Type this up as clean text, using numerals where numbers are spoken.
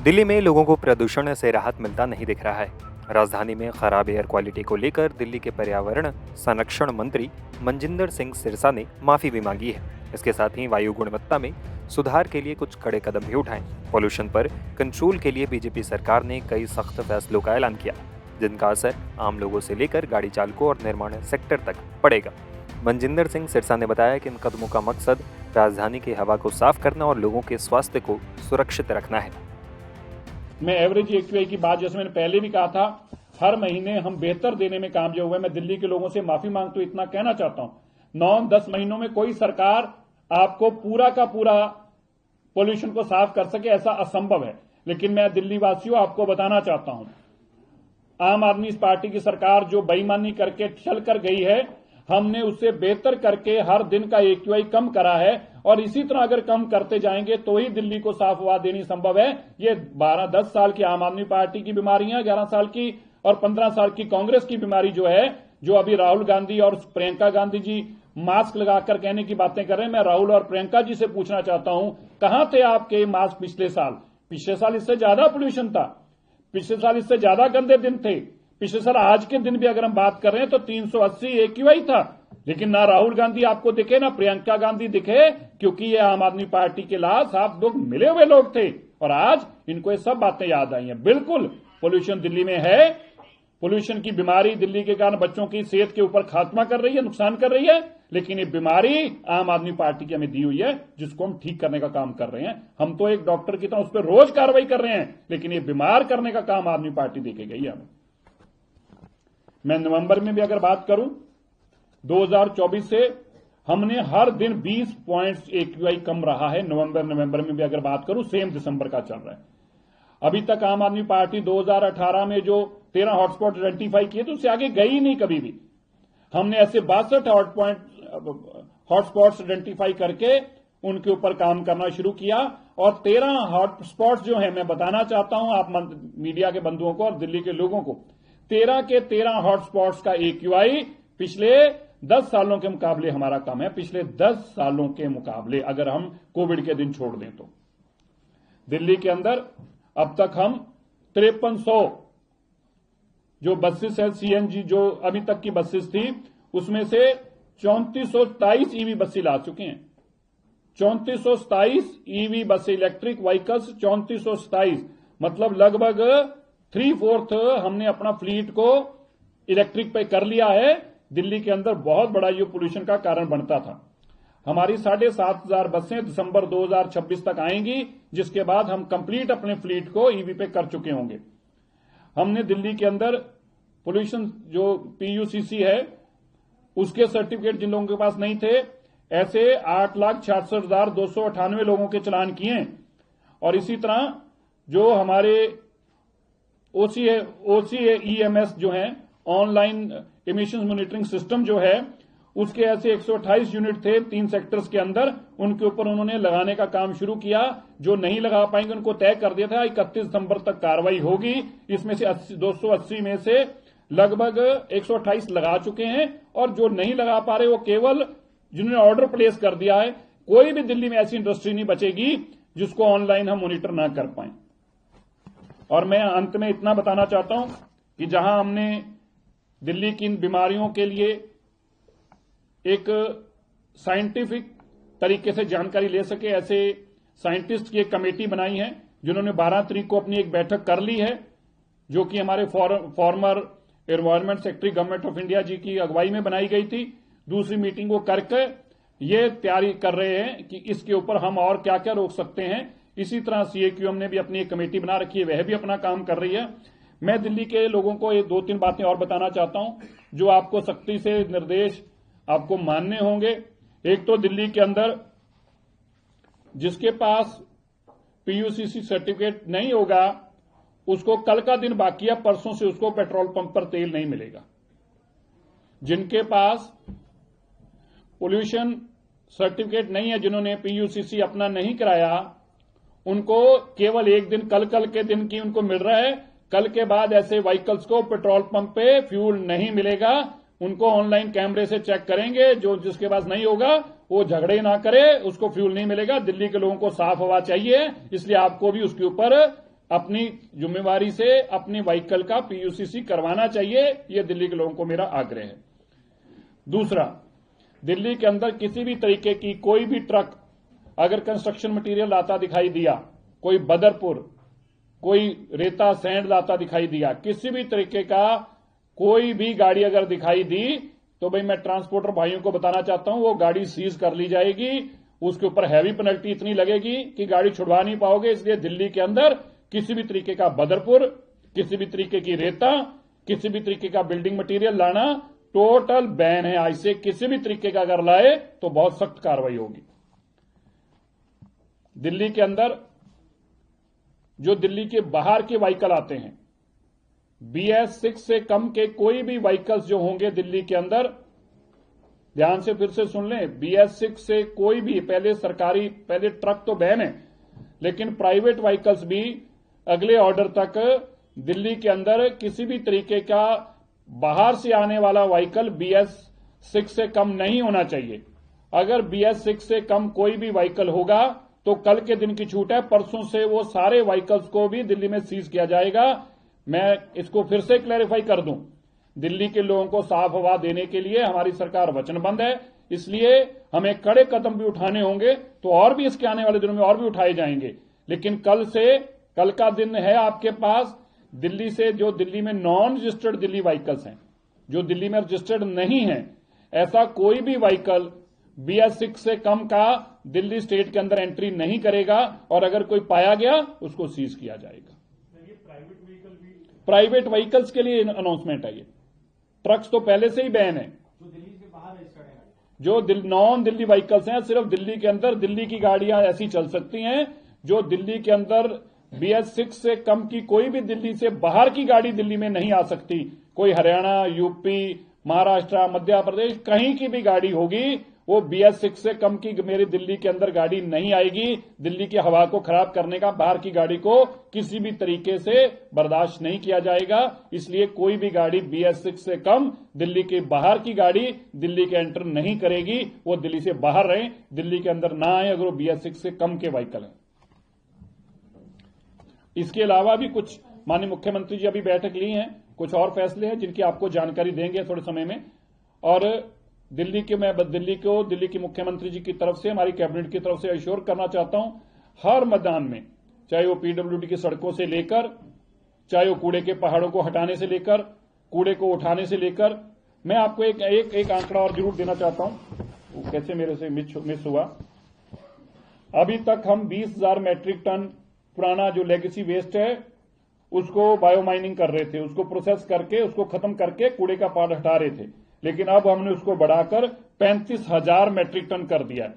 दिल्ली में लोगों को प्रदूषण से राहत मिलता नहीं दिख रहा है। राजधानी में खराब एयर क्वालिटी को लेकर दिल्ली के पर्यावरण संरक्षण मंत्री मनजिंदर सिंह सिरसा ने माफी भी मांगी है। इसके साथ ही वायु गुणवत्ता में सुधार के लिए कुछ कड़े कदम भी उठाए। पॉल्यूशन पर कंट्रोल के लिए बीजेपी सरकार ने कई सख्त फैसलों का ऐलान किया, जिनका असर आम लोगों से लेकर गाड़ी चालकों और निर्माण सेक्टर तक पड़ेगा। मनजिंदर सिंह सिरसा ने बताया कि इन कदमों का मकसद राजधानी की हवा को साफ करना और लोगों के स्वास्थ्य को सुरक्षित रखना है। मैं एवरेज एक्यूआई की बात, जैसे मैंने पहले भी कहा था, हर महीने हम बेहतर देने में कामयाब हुए। मैं दिल्ली के लोगों से माफी मांगता हूं, इतना कहना चाहता हूं। 9-10 महीनों में कोई सरकार आपको पूरा का पूरा पोल्यूशन को साफ कर सके, ऐसा असंभव है। लेकिन मैं दिल्ली वासियों आपको बताना चाहता हूं, आम आदमी पार्टी की सरकार जो बेईमानी करके चल कर गई है, हमने उससे बेहतर करके हर दिन का एक्यूआई कम करा है। और इसी तरह अगर कम करते जाएंगे तो ही दिल्ली को साफ हवा देनी संभव है। ये 12-10 साल की आम आदमी पार्टी की बीमारियां, 11 साल की और 15 साल की कांग्रेस की बीमारी जो है, जो अभी राहुल गांधी और प्रियंका गांधी जी मास्क लगाकर कहने की बातें कर रहे हैं। मैं राहुल और प्रियंका जी से पूछना चाहता हूं, कहां थे आपके मास्क पिछले साल? पिछले साल इससे ज्यादा पोल्यूशन था, पिछले साल इससे ज्यादा गंदे दिन थे। पिछले साल आज के दिन भी अगर हम बात कर रहे हैं तो 380 एक्यूआई था। लेकिन ना राहुल गांधी आपको दिखे, ना प्रियंका गांधी दिखे, क्योंकि ये आम आदमी पार्टी के लाभ साफ लोग मिले हुए लोग थे। और आज इनको ये सब बातें याद आई हैं। बिल्कुल पोल्यूशन दिल्ली में है। पोल्यूशन की बीमारी दिल्ली के कारण बच्चों की सेहत के ऊपर खात्मा कर रही है, नुकसान कर रही है। लेकिन ये बीमारी आम आदमी पार्टी की हमें दी हुई है, जिसको हम ठीक करने का काम कर रहे हैं। हम तो एक डॉक्टर की तरह उस पर रोज कार्रवाई कर रहे हैं, लेकिन ये बीमार करने का काम आदमी पार्टी देके गई है हमें। मैं नवंबर में भी अगर बात करूं, 2024 से हमने हर दिन 20 पॉइंट्स एक्यूआई कम रहा है। नवंबर में भी अगर बात करूं, सेम दिसंबर का चल रहा है। अभी तक आम आदमी पार्टी 2018 में जो 13 हॉटस्पॉट आइडेंटिफाई किए तो उससे आगे गई नहीं कभी भी। हमने ऐसे 62 हॉटस्पॉट्स आइडेंटिफाई करके उनके ऊपर काम करना शुरू किया। और 13 हॉटस्पॉट्स जो है, मैं बताना चाहता हूं आप मीडिया के बंधुओं को और दिल्ली के लोगों को, 13 के 13 हॉटस्पॉट्स का एक्यूआई पिछले 10 सालों के मुकाबले हमारा कम है। पिछले 10 सालों के मुकाबले अगर हम कोविड के दिन छोड़ दें तो दिल्ली के अंदर अब तक हम 5300 जो बसेस है सीएनजी, जो अभी तक की बसेस थी, उसमें से 3427 ईवी बसें ला चुके हैं। 3427 ईवी बसें, इलेक्ट्रिक व्हीकल्स 3427, मतलब लगभग 3/4 हमने अपना फ्लीट को इलेक्ट्रिक पे कर लिया है। दिल्ली के अंदर बहुत बड़ा ये पोल्यूशन का कारण बनता था। हमारी 7,500 बसें दिसंबर 2026 तक आएंगी, जिसके बाद हम कंप्लीट अपने फ्लीट को ईवी पे कर चुके होंगे। हमने दिल्ली के अंदर पोल्यूशन जो पीयूसीसी है, उसके सर्टिफिकेट जिन लोगों के पास नहीं थे, ऐसे 8,66,298 लोगों के चलान किए। और इसी तरह जो हमारे OCA-EMS जो है, ऑनलाइन इमिशन मॉनिटरिंग सिस्टम जो है, उसके ऐसे 128 यूनिट थे 3 सेक्टर्स के अंदर। उनके ऊपर उन्होंने लगाने का काम शुरू किया। जो नहीं लगा पाएंगे उनको तय कर दिया था 31 दिसंबर तक कार्रवाई होगी। इसमें से 280 में से लगभग 128 लगा चुके हैं। और जो नहीं लगा पा रहे वो केवल जिन्होंने ऑर्डर प्लेस कर दिया है। कोई भी दिल्ली में ऐसी इंडस्ट्री नहीं बचेगी जिसको ऑनलाइन हम मॉनिटर ना कर पाए। और मैं अंत में इतना बताना चाहता हूं कि जहां हमने दिल्ली की इन बीमारियों के लिए एक साइंटिफिक तरीके से जानकारी ले सके, ऐसे साइंटिस्ट की एक कमेटी बनाई है, जिन्होंने 12 तारीख को अपनी एक बैठक कर ली है, जो कि हमारे former environment secretary government of India ji की अगुवाई में बनाई गई थी। दूसरी मीटिंग वो करके ये तैयारी कर रहे हैं कि इसके ऊपर हम और क्या क्या रोक सकते हैं। इसी तरह CAQM ने भी अपनी एक कमेटी बना रखी है, वह भी अपना काम कर रही है। मैं दिल्ली के लोगों को ये 2-3 बातें और बताना चाहता हूं, जो आपको सख्ती से निर्देश आपको मानने होंगे। एक तो दिल्ली के अंदर जिसके पास पीयूसीसी सर्टिफिकेट नहीं होगा, उसको कल का दिन बाकी है, परसों से उसको पेट्रोल पंप पर तेल नहीं मिलेगा। जिनके पास पोल्यूशन सर्टिफिकेट नहीं है, जिन्होंने पीयूसीसी अपना नहीं कराया, उनको केवल एक दिन कल के दिन की उनको मिल रहा है। कल के बाद ऐसे व्हीकल्स को पेट्रोल पंप पे फ्यूल नहीं मिलेगा। उनको ऑनलाइन कैमरे से चेक करेंगे। जो जिसके पास नहीं होगा वो झगड़े ना करे, उसको फ्यूल नहीं मिलेगा। दिल्ली के लोगों को साफ हवा चाहिए, इसलिए आपको भी उसके ऊपर अपनी जिम्मेवारी से अपने व्हीकल का पीयूसीसी करवाना चाहिए। यह दिल्ली के लोगों को मेरा आग्रह है। दूसरा, दिल्ली के अंदर किसी भी तरीके की कोई भी ट्रक अगर कंस्ट्रक्शन मटेरियल लाता दिखाई दिया, कोई बदरपुर, कोई रेता सैंड लाता दिखाई दिया, किसी भी तरीके का कोई भी गाड़ी अगर दिखाई दी, तो भाई मैं ट्रांसपोर्टर भाइयों को बताना चाहता हूं, वो गाड़ी सीज कर ली जाएगी। उसके ऊपर हैवी पेनल्टी इतनी लगेगी कि गाड़ी छुड़वा नहीं पाओगे। इसलिए दिल्ली के अंदर किसी भी तरीके का बदरपुर, किसी भी तरीके की रेता, किसी भी तरीके का बिल्डिंग मटेरियल लाना टोटल बैन है। आज से किसी भी तरीके का अगर लाए तो बहुत सख्त कार्रवाई होगी। दिल्ली के अंदर जो दिल्ली के बाहर के व्हीकल आते हैं, BS6 से कम के कोई भी व्हीकल्स जो होंगे दिल्ली के अंदर, ध्यान से फिर से सुन लें, BS6 से कोई भी, पहले ट्रक तो बैन है, लेकिन प्राइवेट व्हीकल्स भी अगले ऑर्डर तक दिल्ली के अंदर किसी भी तरीके का बाहर से आने वाला व्हीकल BS6 से कम नहीं होना चाहिए। अगर BS6 से कम कोई भी व्हीकल होगा तो कल के दिन की छूट है, परसों से वो सारे व्हीकल्स को भी दिल्ली में सीज किया जाएगा। मैं इसको फिर से क्लैरिफाई कर दूं, दिल्ली के लोगों को साफ हवा देने के लिए हमारी सरकार वचनबद्ध है। इसलिए हमें कड़े कदम भी उठाने होंगे, तो और भी इसके आने वाले दिनों में और भी उठाए जाएंगे। लेकिन कल का दिन है आपके पास, दिल्ली से जो दिल्ली में नॉन रजिस्टर्ड दिल्ली व्हीकल्स हैं, जो दिल्ली में रजिस्टर्ड नहीं है, ऐसा कोई भी व्हीकल BS6 से कम का दिल्ली स्टेट के अंदर एंट्री नहीं करेगा, और अगर कोई पाया गया उसको सीज किया जाएगा। प्राइवेट व्हीकल्स के लिए अनाउंसमेंट है ये। ट्रक्स तो पहले से ही बैन है। जो नॉन दिल्ली व्हीकल्स हैं, सिर्फ दिल्ली के अंदर दिल्ली की गाड़ियां ऐसी चल सकती हैं। जो दिल्ली के अंदर BS6 से कम की कोई भी दिल्ली से बाहर की गाड़ी दिल्ली में नहीं आ सकती। कोई हरियाणा, यूपी, महाराष्ट्र, मध्य प्रदेश कहीं की भी गाड़ी होगी, वो BS6 से कम की मेरे दिल्ली के अंदर गाड़ी नहीं आएगी। दिल्ली की हवा को खराब करने का बाहर की गाड़ी को किसी भी तरीके से बर्दाश्त नहीं किया जाएगा। इसलिए कोई भी गाड़ी BS6 से कम दिल्ली के बाहर की गाड़ी दिल्ली के एंटर नहीं करेगी। वो दिल्ली से बाहर रहें, दिल्ली के अंदर ना आए अगर वो BS6 से कम के व्हीकल हैं। इसके अलावा भी कुछ माननीय मुख्यमंत्री जी अभी बैठक ली हैं, कुछ और फैसले हैं जिनकी आपको जानकारी देंगे थोड़े समय में। और दिल्ली की मुख्यमंत्री जी की तरफ से, हमारी कैबिनेट की तरफ से एश्योर करना चाहता हूं, हर मैदान में, चाहे वो PWD की सड़कों से लेकर, चाहे वो कूड़े के पहाड़ों को हटाने से लेकर, कूड़े को उठाने से लेकर, मैं आपको एक आंकड़ा और जरूर देना चाहता हूं, वो कैसे मेरे से मिस हुआ। अभी तक हम 20,000 मैट्रिक टन पुराना जो लेगेसी वेस्ट है उसको बायोमाइनिंग कर रहे थे, उसको प्रोसेस करके, उसको खत्म करके कूड़े का पहाड़ हटा रहे थे। लेकिन अब हमने उसको बढ़ाकर 35,000 मैट्रिक टन कर दिया है।